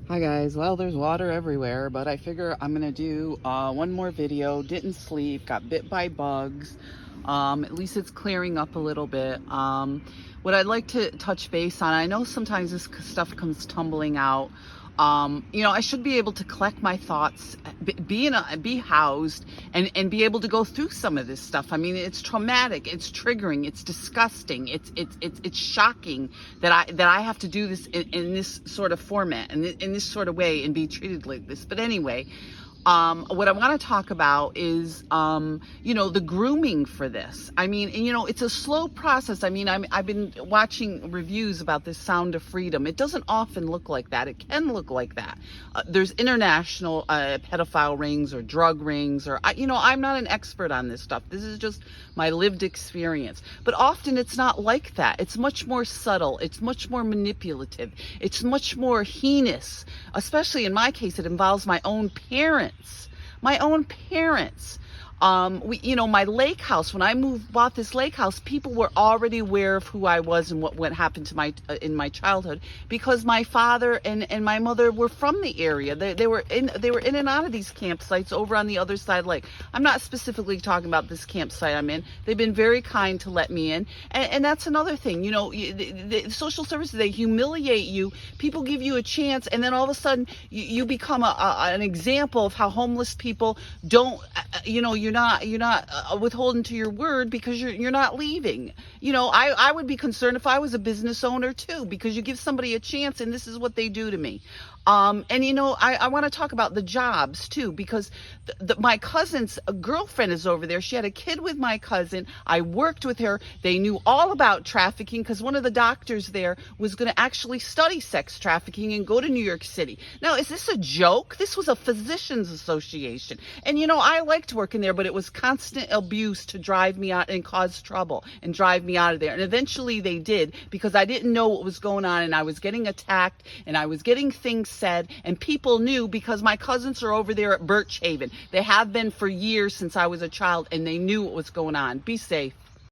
Hi guys, well there's water everywhere, but I figure I'm gonna do one more video. Didn't sleep, got bit by bugs. At least it's clearing up a little bit. What I'd like to touch base on, I know sometimes this stuff comes tumbling out. I should be able to collect my thoughts, be housed, and be able to go through some of this stuff. I mean, it's traumatic, it's triggering, it's disgusting, it's shocking that I have to do this in this sort of format and in this sort of way and be treated like this. But anyway, what I want to talk about is, the grooming for this. I mean, it's a slow process. I mean, I've been watching reviews about this Sound of Freedom. It doesn't often look like that. It can look like that. There's international pedophile rings or drug rings, or, I'm not an expert on this stuff. This is just my lived experience. But often it's not like that. It's much more subtle. It's much more manipulative. It's much more heinous. Especially in my case, it involves my own parents. My own parents. My lake house, when I bought this lake house, people were already aware of who I was and what happened to in my childhood, because my father and my mother were from the area. They were in and out of these campsites over on the other side of the lake. I'm not specifically talking about this campsite I'm in. They've been very kind to let me in. And that's another thing, the social services, they humiliate you. People give you a chance, and then all of a sudden you become an example of how homeless people don't, you're not withholding to your word because you're not leaving. I would be concerned if I was a business owner too, because you give somebody a chance and this is what they do to me. I want to talk about the jobs too, because my cousin's girlfriend is over there. She had a kid with my cousin. I worked with her. They knew all about trafficking because one of the doctors there was going to actually study sex trafficking and go to New York City. Now, is this a joke? This was a physicians association. And, I liked working there, but it was constant abuse to drive me out and cause trouble and drive me out of there. And eventually they did, because I didn't know what was going on, and I was getting attacked and I was getting things said, and people knew because my cousins are over there at Birch Haven. They have been for years since I was a child, and they knew what was going on. Be safe.